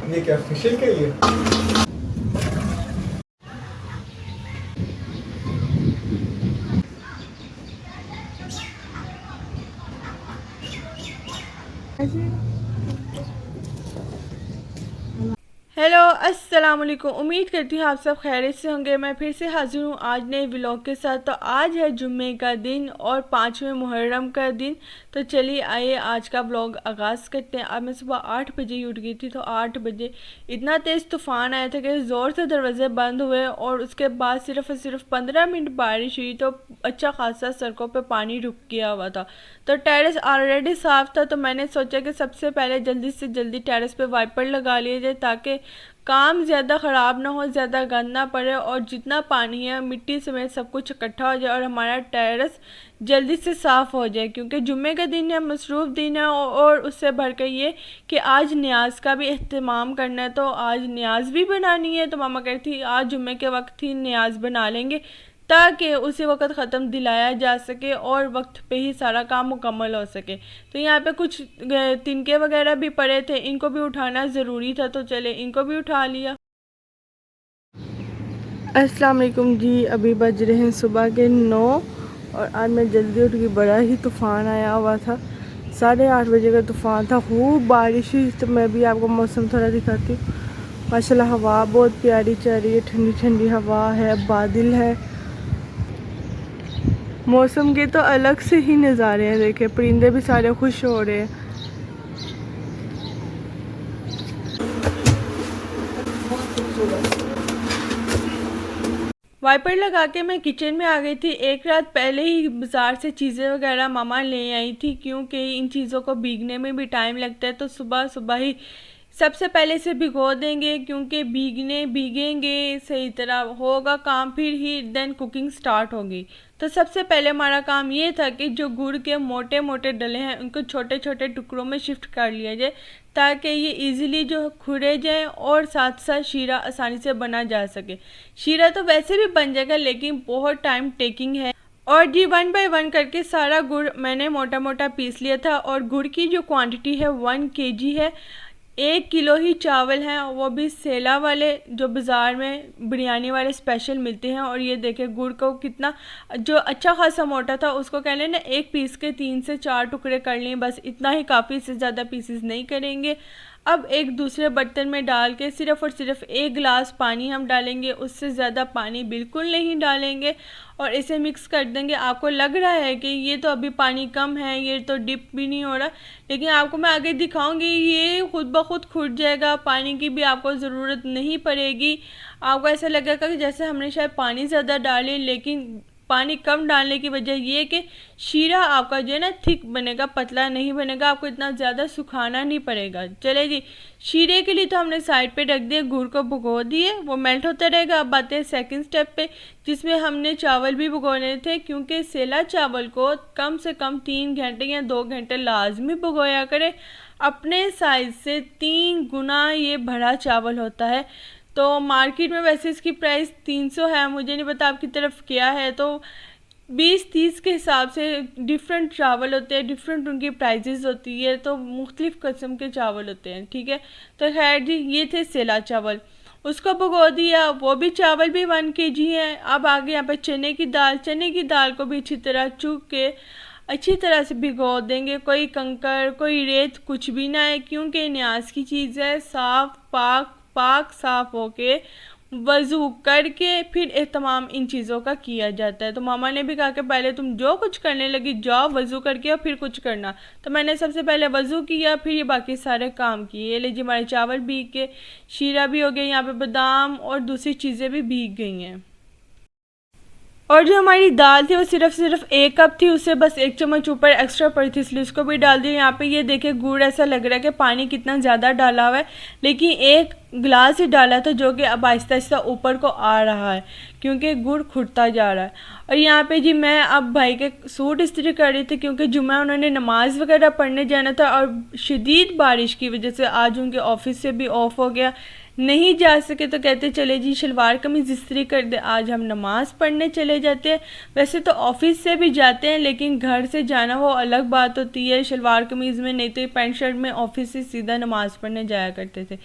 ये क्या फेशियल के लिए? हेलो अस्सलाम वालेकुम। उम्मीद करती हूँ आप सब खैरियत से होंगे। मैं फिर से हाजिर हूँ आज नए व्लॉग के साथ। तो आज है जुम्मे का दिन और 5वें मुहर्रम का दिन। तो चलिए आइए आज का व्लॉग आगाज़ करते हैं। अब मैं सुबह 8 बजे ही उठ गई थी। तो 8 बजे इतना तेज़ तूफ़ान आया था कि ज़ोर से दरवाजे बंद हुए और उसके बाद सिर्फ और सिर्फ 15 मिनट बारिश हुई तो अच्छा खासा सड़कों पर पानी रुक गया हुआ था। तो टेरेस ऑलरेडी साफ़ था तो मैंने सोचा कि सबसे पहले जल्दी से जल्दी टेरेस पे वाइपर लगा लिए जाए ताकि काम ज़्यादा ख़राब ना हो, ज़्यादा गंद ना पड़े और जितना पानी है मिट्टी समेत सब कुछ इकट्ठा हो जाए और हमारा टेरेस जल्दी से साफ़ हो जाए। क्योंकि जुम्मे का दिन है, मसरूफ़ दिन है और उससे बढ़ कर ये कि आज न्याज का भी एहतमाम करना है। तो आज न्याज भी बनानी है तो मामा कहती आज जुम्मे के वक्त ही न्याज बना लेंगे ताकि उसी वक्त ख़त्म दिलाया जा सके और वक्त पे ही सारा काम मुकम्मल हो सके। तो यहाँ पे कुछ तिनके वगैरह भी पड़े थे, इनको भी उठाना ज़रूरी था तो चले इनको भी उठा लिया। अस्सलाम वालेकुम जी, अभी बज रहे हैं सुबह के 9 और आज मैं जल्दी उठ गई। बड़ा ही तूफ़ान आया हुआ था, 8:30 बजे का तूफ़ान था, खूब बारिश हुई। तो मैं भी आपको मौसम थोड़ा दिखाती हूँ। माशाल्लाह हवा बहुत प्यारी चल रही है, ठंडी ठंडी हवा है, बादल है। मौसम के तो अलग से ही नज़ारे हैं। देखे परिंदे भी सारे खुश हो रहे हैं। वाइपर लगा के मैं किचन में आ गई थी। एक रात पहले ही बाज़ार से चीज़ें वगैरह मामा ले आई थी क्योंकि इन चीज़ों को भीगने में भी टाइम लगता है। तो सुबह सुबह ही सबसे पहले से भिगो देंगे क्योंकि भीगेंगे सही तरह होगा काम, फिर ही देन कुकिंग स्टार्ट होगी। तो सबसे पहले हमारा काम ये था कि जो गुड़ के मोटे मोटे डले हैं उनको छोटे छोटे टुकड़ों में शिफ्ट कर लिया जाए ताकि ये इजीली जो खुरे जाए और साथ साथ शीरा आसानी से बना जा सके। शीरा तो वैसे भी बन जाएगा लेकिन बहुत टाइम टेकिंग है। और जी 1 बाय 1 करके सारा गुड़ मैंने मोटा मोटा पीस लिया था और गुड़ की जो क्वांटिटी है 1 kg है। 1 किलो ही चावल हैं, वो भी सेला वाले जो बाज़ार में बिरयानी वाले स्पेशल मिलते हैं। और ये देखें गुड़ को कितना जो अच्छा खासा मोटा था उसको कह लें ना, एक पीस के 3 से 4 टुकड़े कर लें, बस इतना ही काफ़ी, से ज़्यादा पीसेस नहीं करेंगे। अब एक दूसरे बर्तन में डाल के सिर्फ़ और सिर्फ 1 गिलास पानी हम डालेंगे, उससे ज़्यादा पानी बिल्कुल नहीं डालेंगे और इसे मिक्स कर देंगे। आपको लग रहा है कि ये तो अभी पानी कम है, ये तो डिप भी नहीं हो रहा, लेकिन आपको मैं आगे दिखाऊंगी ये खुद ब खुद खुट जाएगा, पानी की भी आपको ज़रूरत नहीं पड़ेगी। आपको ऐसा लगेगा कि जैसे हमने शायद पानी ज़्यादा डाले, लेकिन पानी कम डालने की वजह ये कि शीरा आपका जो है ना थिक बनेगा, पतला नहीं बनेगा, आपको इतना ज़्यादा सुखाना नहीं पड़ेगा। चले जी, शीरे के लिए तो हमने साइड पे रख दिया, गुड़ को भिगो दिए, वो मेल्ट होता रहेगा। अब आते हैं सेकंड स्टेप पे जिसमें हमने चावल भी भिगोने थे क्योंकि सेला चावल को कम से कम 3 घंटे या 2 घंटे लाजमी भिगोया करें। अपने साइज़ से 3 गुना ये बड़ा चावल होता है। तो मार्केट में वैसे इसकी प्राइस 300 है, मुझे नहीं पता आपकी तरफ क्या है। तो 20-30 के हिसाब से डिफरेंट चावल होते हैं, डिफरेंट उनकी प्राइजेस होती है, तो मुख्तलिफ़ किस्म के चावल होते हैं, ठीक है। तो खैर जी, ये थे सेला चावल, उसको भिगो दिया, वो भी चावल भी 1 kg है। अब आगे यहाँ पे चने की दाल को भी अच्छी तरह चूक के अच्छी तरह से भिगो देंगे। कोई कंकर कोई रेत कुछ भी ना है क्योंकि न्याज की चीज़ है। साफ़ पाक साफ़ होके वज़ू करके फिर एहतमाम इन चीज़ों का किया जाता है। तो मामा ने भी कहा कि पहले तुम जो कुछ करने लगी जाओ वज़ू करके और फिर कुछ करना। तो मैंने सबसे पहले वज़ू किया, फिर ये बाकी सारे काम किए। ये लीजिए हमारे चावल भीग के, शीरा भी हो गया, यहाँ पे बादाम और दूसरी चीज़ें भी भीग गई हैं। और जो हमारी दाल थी वो सिर्फ 1 कप थी, उससे बस 1 चम्मच ऊपर एक्स्ट्रा पड़ी थी इसलिए उसको भी डाल दिया। यहाँ पे ये देखे गुड़ ऐसा लग रहा है कि पानी कितना ज़्यादा डाला हुआ है, लेकिन 1 गिलास ही डाला था जो कि अब आहिस्ता आहिस्ता ऊपर को आ रहा है क्योंकि गुड़ खुटता जा रहा है। और यहाँ पे जी मैं अब भाई के सूट इस्त्री कर रही थी क्योंकि जुम्मा उन्होंने नमाज़ वगैरह पढ़ने जाना था और शदीद बारिश की वजह से आज उनके ऑफिस से भी ऑफ हो गया, नहीं जा सके। तो कहते चले जी शलवार कमीज़ इस्त्री कर दे, आज हम नमाज़ पढ़ने चले जाते हैं। वैसे तो ऑफिस से भी जाते हैं लेकिन घर से जाना वो अलग बात होती है, शलवार कमीज़ में, नहीं तो पैंट शर्ट में ऑफिस से सीधा नमाज़ पढ़ने जाया करते थे।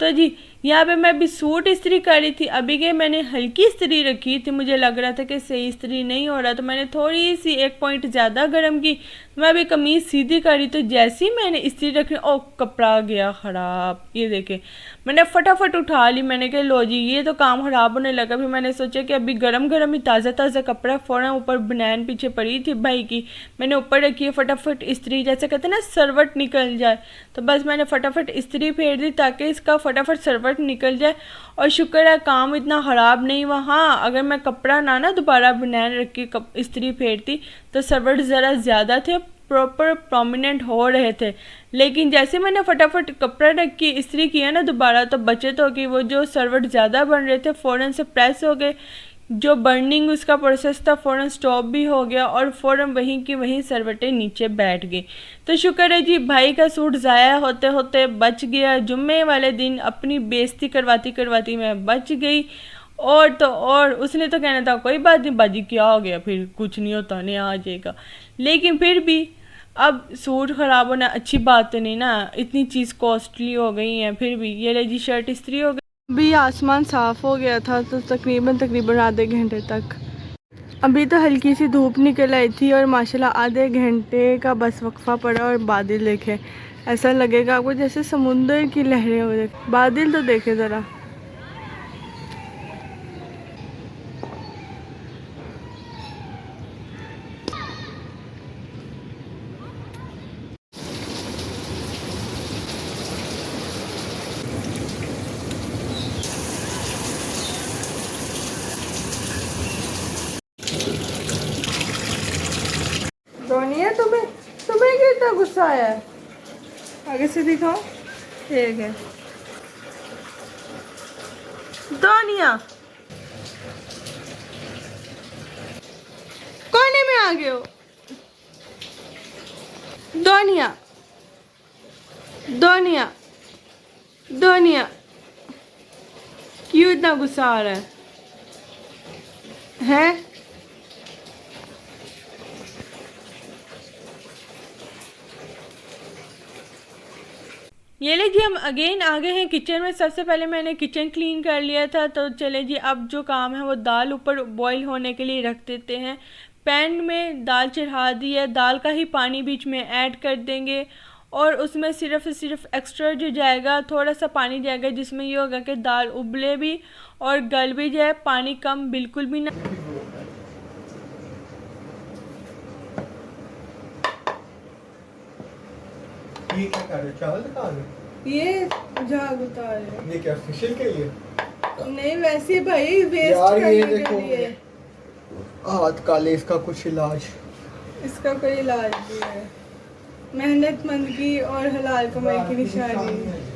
तो जी यहाँ पे मैं अभी सूट इस्त्री कर रही थी। अभी के मैंने हल्की इस्त्री रखी थी, मुझे लग रहा था कि सही इस्त्री नहीं हो रहा, तो मैंने थोड़ी सी 1 पॉइंट ज़्यादा गर्म की। मैं अभी कमीज़ सीधी करी तो जैसे ही मैंने इस्त्री रखी, ओ कपड़ा गया ख़राब। ये देखे, मैंने फटाफट उठा ली। मैंने कहा लो जी ये तो काम ख़राब होने लगा। फिर मैंने सोचा कि अभी गरम गरम ही ताज़ा ताज़ा कपड़ा, फ़ौरन ऊपर बनैन पीछे पड़ी थी भाई की, मैंने ऊपर रखी है, फटाफट इस्त्री, जैसे कहते हैं ना सरवट निकल जाए, तो बस मैंने फटाफट इस्त्री फेर दी ताकि इसका फटाफट सरवट निकल जाए। और शुक्र है काम इतना ख़राब नहीं हुआ। हाँ, अगर मैं कपड़ा ना दोबारा बनैन रख के इस्त्री फेरती तो सरवट ज़रा ज़्यादा थे, प्रॉपर प्रोमिनेंट हो रहे थे। लेकिन जैसे मैंने फटाफट कपड़ा रख के इस्त्री किया ना दोबारा, तो बचत हो गई। वो जो सरवट ज़्यादा बन रहे थे फ़ौरन से प्रेस हो गए, जो बर्निंग उसका प्रोसेस था फ़ौरन स्टॉप भी हो गया, और फ़ौरन वहीं की वहीं सरवटें नीचे बैठ गई। तो शुक्र है जी भाई का सूट ज़ाया होते होते बच गया। जुम्मे वाले दिन अपनी बेइज्जती करवाती करवाती मैं बच गई। और तो और उसने तो कहना था कोई बात नहीं बाजी, क्या हो गया, फिर कुछ नहीं होता, नया आ जाएगा। लेकिन फिर भी अब सूट ख़राब होना अच्छी बात तो नहीं ना, इतनी चीज़ कॉस्टली हो गई है। फिर भी ये ले जी शर्ट इस्त्री हो गई। अभी आसमान साफ़ हो गया था तो तकरीबन आधे घंटे तक, अभी तो हल्की सी धूप निकल आई थी और माशाल्लाह आधे घंटे का बस वक्फा पड़ा और बादल देखे, ऐसा लगेगा आपको जैसे समुंदर की लहरें हो रही। बादल तो देखे ज़रा, दोनिया तुम्हें तुम्हें क्यों इतना गुस्सा आया है? आगे से दिखाओ, ठीक है दोनिया, कोने में आ गए हो दोनिया, दोनिया, दोनिया, क्यों इतना गुस्सा आ रहा है? ये ले जी हम अगेन आ गए हैं किचन में। सबसे पहले मैंने किचन क्लीन कर लिया था, तो चले जी अब जो काम है वो दाल ऊपर बॉईल होने के लिए रख देते हैं। पैन में दाल चढ़ा दी है, दाल का ही पानी बीच में ऐड कर देंगे और उसमें सिर्फ एक्स्ट्रा जो जाएगा थोड़ा सा पानी जाएगा, जिसमें ये होगा कि दाल उबले भी और गल भी जाए, पानी कम बिल्कुल भी ना। ये क्या कर रहे हो, चावल निकाल रहे हो? ये झाग उतार रहे ये क्या फेशियल के लिए? नहीं वैसे भाई वेस्ट यार ये करने देखो, के लिए हाथ काले, इसका कुछ इलाज? इसका कोई इलाज नहीं है। मेहनतमंद की और हलाल कमाई की निशानी।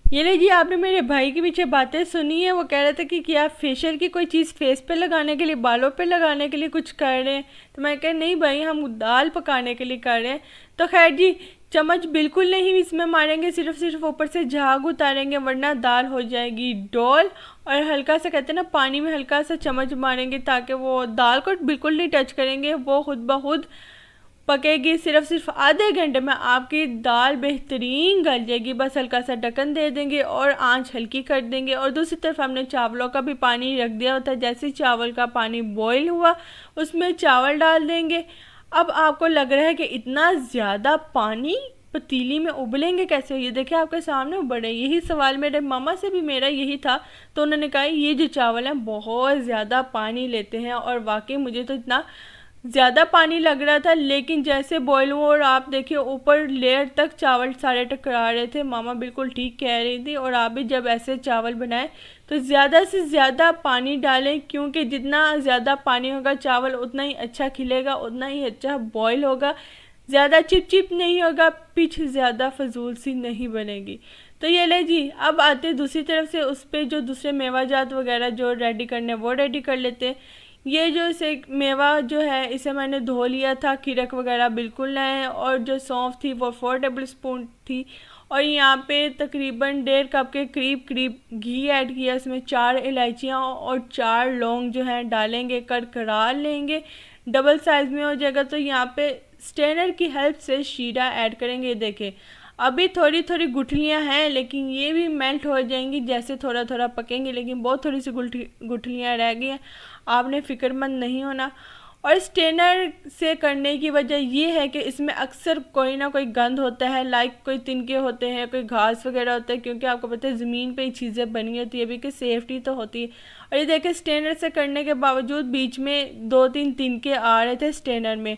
ये ले जी आपने मेरे भाई के पीछे बातें सुनी है। वो कह रहे थे कि क्या फेशियल की कोई चीज़ फेस पे लगाने के लिए, बालों पे लगाने के लिए कुछ कर रहे हैं? तो मैं कह नहीं भाई, हम दाल पकाने के लिए कर रहे हैं। तो खैर जी, चम्मच बिल्कुल नहीं इसमें मारेंगे, सिर्फ ऊपर से झाग उतारेंगे, वरना दाल हो जाएगी डोल। और हल्का सा कहते हैं ना, पानी में हल्का सा चम्मच मारेंगे ताकि वो दाल को बिल्कुल नहीं टच करेंगे, वो खुद ब खुद पकेगी। सिर्फ आधे घंटे में आपकी दाल बेहतरीन गल जाएगी। बस हल्का सा ढक्कन दे देंगे और आंच हल्की कर देंगे। और दूसरी तरफ हमने चावलों का भी पानी रख दिया होता है। जैसे ही चावल का पानी बॉईल हुआ उसमें चावल डाल देंगे। अब आपको लग रहा है कि इतना ज़्यादा पानी पतीली में उबलेंगे कैसे? ये देखिए आपके सामने उबले। यही सवाल मेरे मामा से भी मेरा यही था, तो उन्होंने कहा ये जो चावल हैं बहुत ज़्यादा पानी लेते हैं। और वाकई मुझे तो इतना ज़्यादा पानी लग रहा था, लेकिन जैसे बॉयल हुआ और आप देखिए ऊपर लेयर तक चावल सारे टकरा रहे थे। मामा बिल्कुल ठीक कह रही थी। और आप भी जब ऐसे चावल बनाएं तो ज़्यादा से ज़्यादा पानी डालें, क्योंकि जितना ज़्यादा पानी होगा चावल उतना ही अच्छा खिलेगा, उतना ही अच्छा बॉयल होगा, ज़्यादा चिप नहीं होगा, पिच ज़्यादा फजूल सी नहीं बनेगी। तो ये ले जी, अब आते दूसरी तरफ से उस पर जो दूसरे मेवा जात वगैरह जो रेडी करने वो रेडी कर लेते हैं। ये जो से मेवा जो है इसे मैंने धो लिया था, खीरक वगैरह बिल्कुल ना है। और जो सौंफ थी वो 4 टेबल स्पून थी। और यहाँ पे तकरीबन 1.5 कप के करीब घी ऐड किया। इसमें 4 इलायचियाँ और 4 लौंग जो हैं डालेंगे, करकरा लेंगे, डबल साइज़ में हो जाएगा। तो यहाँ पे स्ट्रेनर की हेल्प से शीरा ऐड करेंगे। देखें अभी थोड़ी थोड़ी गुठलियाँ हैं, लेकिन ये भी मेल्ट हो जाएंगी जैसे थोड़ा थोड़ा पकेंगे, लेकिन बहुत थोड़ी सी गुठलियाँ रह गई हैं। आपने फ़िक्रमंद नहीं होना। और स्ट्रेनर से करने की वजह ये है कि इसमें अक्सर कोई ना कोई गंद होता है, लाइक कोई तिनके होते हैं, कोई घास वगैरह होता है, क्योंकि आपको पता है ज़मीन पे ही चीज़ें बनी होती है अभी कि सेफ्टी तो होती है। और ये देखें, स्ट्रेनर से करने के बावजूद बीच में 2-3 तिनके आ रहे थे स्ट्रेनर में,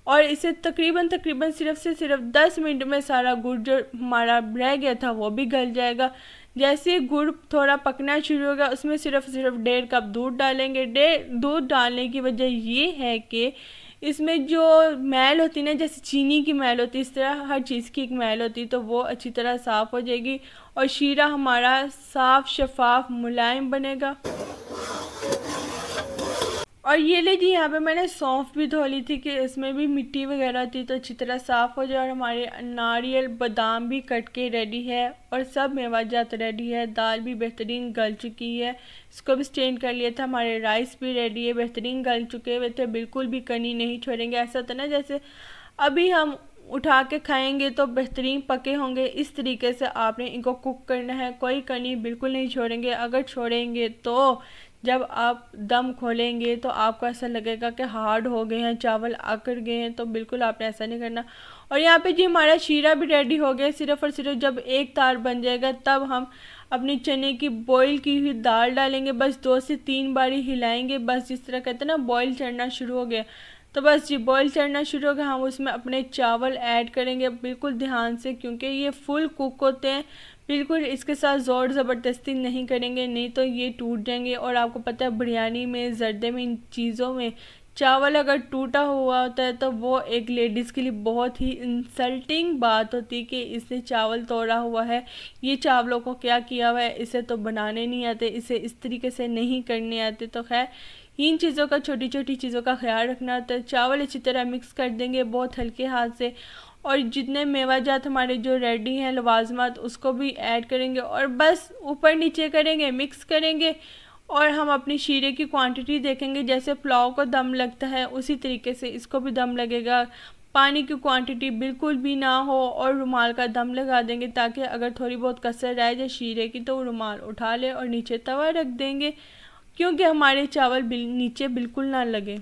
और इसे तकरीबन सिर्फ 10 मिनट में सारा गुड़ जो हमारा रह गया था वो भी गल जाएगा। जैसे ही गुड़ थोड़ा पकना शुरू होगा, उसमें सिर्फ 1.5 कप दूध डालेंगे। दूध डालने की वजह ये है कि इसमें जो मैल होती है ना, जैसे चीनी की मैल होती है, इस तरह हर चीज़ की एक मैल होती है, तो वो अच्छी तरह साफ़ हो जाएगी और शीरा हमारा साफ़ शफाफ मुलायम बनेगा। और ये लीजिए, यहाँ पे मैंने सौंफ भी धो ली थी कि इसमें भी मिट्टी वगैरह थी, तो अच्छी तरह साफ़ हो जाए। और हमारे नारियल बादाम भी कट के रेडी है और सब मेवाजात रेडी है। दाल भी बेहतरीन गल चुकी है, इसको भी स्टेन कर लिया था। हमारे राइस भी रेडी है, बेहतरीन गल चुके हुए थे, बिल्कुल भी कनी नहीं छोड़ेंगे। ऐसा होता ना जैसे अभी हम उठा के खाएंगे तो बेहतरीन पके होंगे, इस तरीके से आपने इनको कुक करना है। कोई कनी बिल्कुल नहीं छोड़ेंगे, अगर छोड़ेंगे तो जब आप दम खोलेंगे तो आपको ऐसा लगेगा कि हार्ड हो गए हैं, चावल आकर गए हैं, तो बिल्कुल आपने ऐसा नहीं करना। और यहाँ पे जी हमारा शीरा भी रेडी हो गया। सिर्फ और सिर्फ जब एक तार बन जाएगा तब हम अपनी चने की बॉईल की हुई दाल डालेंगे, बस 2 से 3 बारी हिलाएंगे। बस जिस तरह कहते हैं ना बॉईल चढ़ना शुरू हो गया, तो बस जी बॉईल चढ़ना शुरू हो गया, हम उसमें अपने चावल ऐड करेंगे बिल्कुल ध्यान से, क्योंकि ये फुल कुक होते हैं। बिल्कुल इसके साथ ज़ोर ज़बरदस्ती नहीं करेंगे, नहीं तो ये टूट जाएंगे। और आपको पता है बिरयानी में, जर्दे में, इन चीज़ों में चावल अगर टूटा हुआ होता है तो वो एक लेडीज़ के लिए बहुत ही इंसल्टिंग बात होती है कि इसने चावल तोड़ा हुआ है, ये चावलों को क्या किया हुआ है, इसे तो बनाने नहीं आते, इसे इस तरीके से नहीं करने आते। तो खैर इन चीज़ों का, छोटी छोटी चीज़ों का ख्याल रखना होता है। चावल अच्छी तरह मिक्स कर देंगे बहुत हल्के हाथ से, और जितने मेवाजात हमारे जो रेडी हैं लवाजमात, उसको भी ऐड करेंगे और बस ऊपर नीचे करेंगे, मिक्स करेंगे। और हम अपनी शीरे की क्वांटिटी देखेंगे, जैसे पुलाव को दम लगता है उसी तरीके से इसको भी दम लगेगा। पानी की क्वांटिटी बिल्कुल भी ना हो, और रुमाल का दम लगा देंगे ताकि अगर थोड़ी बहुत कसर रह जाए शीरे की तो रुमाल उठा ले और नीचे तवा रख देंगे, क्योंकि हमारे चावल नीचे बिल्कुल ना लगे।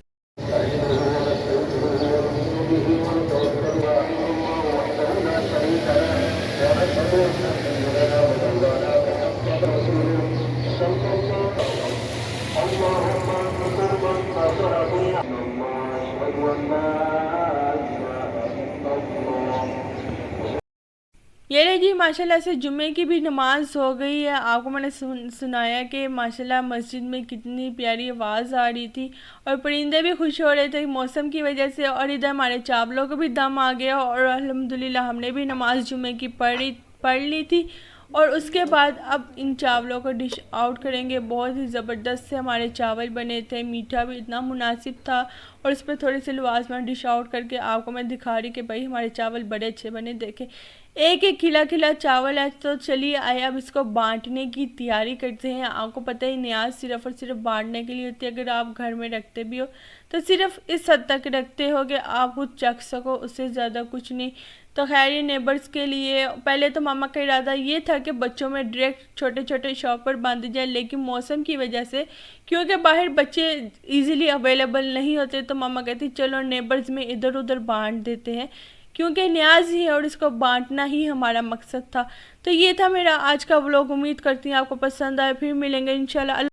ये रही जी माशाल्लाह से जुम्मे की भी नमाज हो गई है। आपको मैंने सुनाया कि माशाल्लाह मस्जिद में कितनी प्यारी आवाज़ आ रही थी और परिंदे भी खुश हो रहे थे मौसम की वजह से। और इधर हमारे चावलों को भी दम आ गया और अल्हम्दुलिल्लाह हमने भी नमाज जुम्मे की पढ़ ली थी। और उसके बाद अब इन चावलों को डिश आउट करेंगे। बहुत ही ज़बरदस्त से हमारे चावल बने थे, मीठा भी इतना मुनासिब था। और इस पर थोड़ी सी लवाजमा डिश आउट करके आपको मैं दिखा रही कि भाई हमारे चावल बड़े अच्छे बने। देखें एक एक खिला खिला चावल है। तो चलिए आए अब इसको बांटने की तैयारी करते हैं। आपको पता है न्याज सिर्फ़ और सिर्फ बांटने के लिए होती है। अगर आप घर में रखते भी हो तो सिर्फ इस हद तक रखते हो कि आप खुद चख सको, उससे ज़्यादा कुछ नहीं। तो खैर ये नेबर्स के लिए, पहले तो मामा का इरादा ये था कि बच्चों में डायरेक्ट छोटे छोटे शॉप पर बांधे जाए, लेकिन मौसम की वजह से क्योंकि बाहर बच्चे इजीली अवेलेबल नहीं होते तो मामा कहती चलो नेबर्स में इधर उधर बांट देते हैं, क्योंकि न्याज ही है और इसको बांटना ही हमारा मकसद था। तो ये था मेरा आज का व्लॉग। उम्मीद करती हूँ आपको पसंद आए। फिर मिलेंगे इंशाल्लाह।